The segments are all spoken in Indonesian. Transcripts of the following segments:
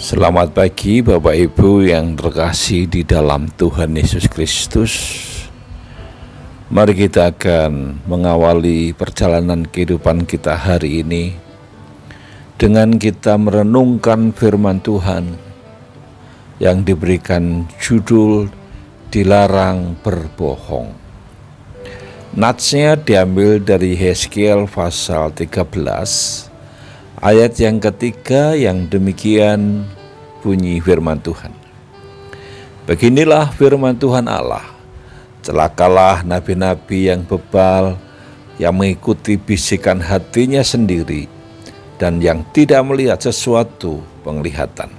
Selamat pagi Bapak Ibu yang terkasih di dalam Tuhan Yesus Kristus. Mari kita akan mengawali perjalanan kehidupan kita hari ini dengan kita merenungkan firman Tuhan yang diberikan judul Dilarang Berbohong. Natsnya diambil dari Yeskiel pasal 13 ayat yang ketiga, yang demikian bunyi firman Tuhan. Beginilah firman Tuhan Allah, celakalah nabi-nabi yang bebal, yang mengikuti bisikan hatinya sendiri, dan yang tidak melihat sesuatu penglihatan.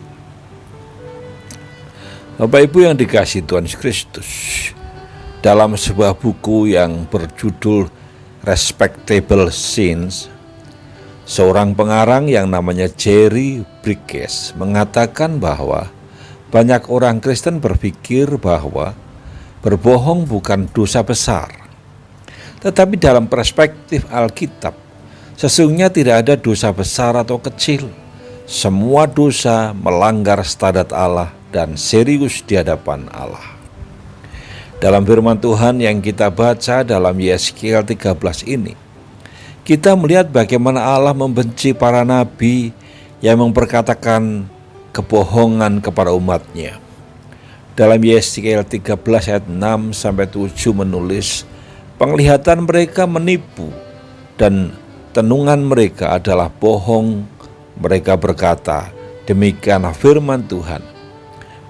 Bapak Ibu yang dikasihi Tuhan Yesus Kristus, dalam sebuah buku yang berjudul Respectable Sins, seorang pengarang yang namanya Jerry Bridges mengatakan bahwa banyak orang Kristen berpikir bahwa berbohong bukan dosa besar. Tetapi dalam perspektif Alkitab, sesungguhnya tidak ada dosa besar atau kecil. Semua dosa melanggar standar Allah dan serius di hadapan Allah. Dalam firman Tuhan yang kita baca dalam Yeskiel 13 ini, kita melihat bagaimana Allah membenci para nabi yang memperkatakan kebohongan kepada umatnya. Dalam Yeskiel 13 ayat 6-7 menulis, penglihatan mereka menipu dan tenungan mereka adalah bohong. Mereka berkata, demikianlah firman Tuhan.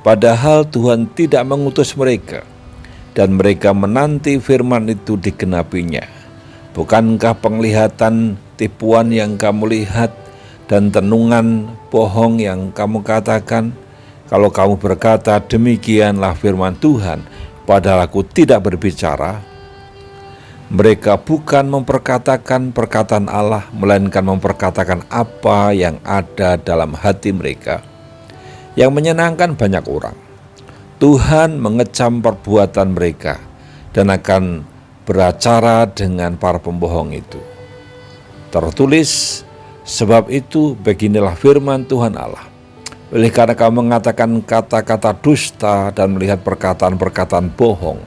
Padahal Tuhan tidak mengutus mereka, dan mereka menanti firman itu digenapinya. Bukankah penglihatan tipuan yang kamu lihat dan tenungan bohong yang kamu katakan? Kalau kamu berkata demikianlah firman Tuhan, padahal aku tidak berbicara. Mereka bukan memperkatakan perkataan Allah, melainkan memperkatakan apa yang ada dalam hati mereka, yang menyenangkan banyak orang. Tuhan mengecam perbuatan mereka dan akan beracara dengan para pembohong itu. Tertulis, sebab itu beginilah firman Tuhan Allah. Oleh karena kamu mengatakan kata-kata dusta dan melihat perkataan-perkataan bohong,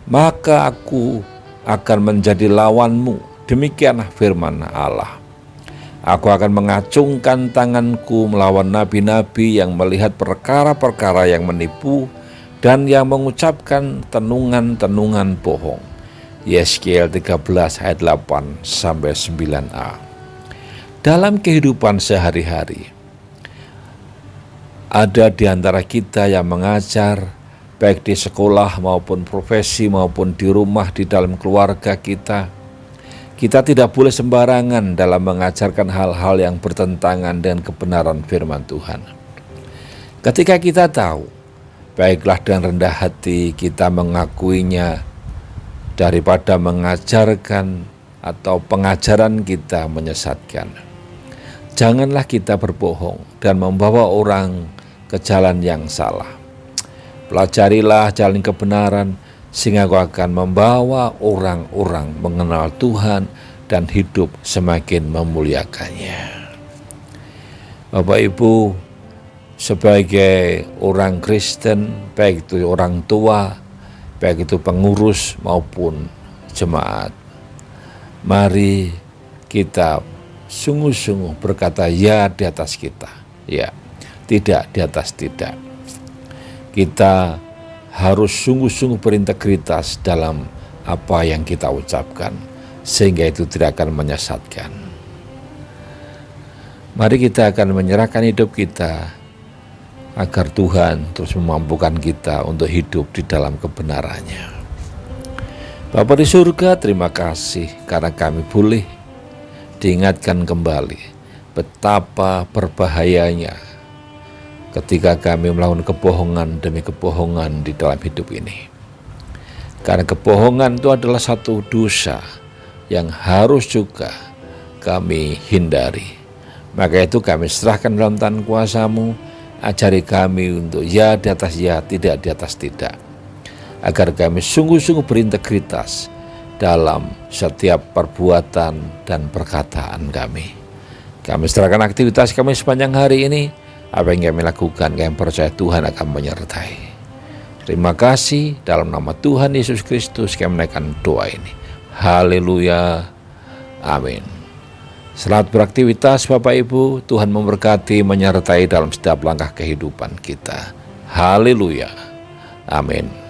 maka aku akan menjadi lawanmu. Demikianlah firman Allah. Aku akan mengacungkan tanganku melawan nabi-nabi yang melihat perkara-perkara yang menipu dan yang mengucapkan tenungan-tenungan bohong. Yeskiel 13 ayat 8-9a. Dalam kehidupan sehari-hari, ada di antara kita yang mengajar, baik di sekolah maupun profesi maupun di rumah, di dalam keluarga kita. Kita tidak boleh sembarangan dalam mengajarkan hal-hal yang bertentangan dengan kebenaran firman Tuhan. Ketika kita tahu, baiklah dengan rendah hati kita mengakuinya, daripada mengajarkan atau pengajaran kita menyesatkan. Janganlah kita berbohong dan membawa orang ke jalan yang salah. Pelajarilah jalan kebenaran, sehingga kau akan membawa orang-orang mengenal Tuhan dan hidup semakin memuliakannya. Bapak Ibu, sebagai orang Kristen, baik itu orang tua, baik itu pengurus maupun jemaat, mari kita sungguh-sungguh berkata ya di atas kita, ya, tidak di atas tidak. Kita harus sungguh-sungguh berintegritas dalam apa yang kita ucapkan, sehingga itu tidak akan menyesatkan. Mari kita akan menyerahkan hidup kita agar Tuhan terus memampukan kita untuk hidup di dalam kebenarannya. Bapa di surga, terima kasih karena kami boleh diingatkan kembali betapa berbahayanya ketika kami melakukan kebohongan demi kebohongan di dalam hidup ini. Karena kebohongan itu adalah satu dosa yang harus juga kami hindari. Maka itu kami serahkan dalam tangan kuasa-Mu. Ajari kami untuk ya di atas ya, tidak di atas tidak, agar kami sungguh-sungguh berintegritas dalam setiap perbuatan dan perkataan kami. Kami serahkan aktivitas kami sepanjang hari ini, Apa yang kami lakukan, kami percaya Tuhan akan menyertai. Terima kasih, dalam nama Tuhan Yesus Kristus kami menaikkan doa ini. Haleluya. Amin. Selamat beraktivitas Bapak Ibu. Tuhan memberkati, menyertai dalam setiap langkah kehidupan kita. Haleluya. Amin.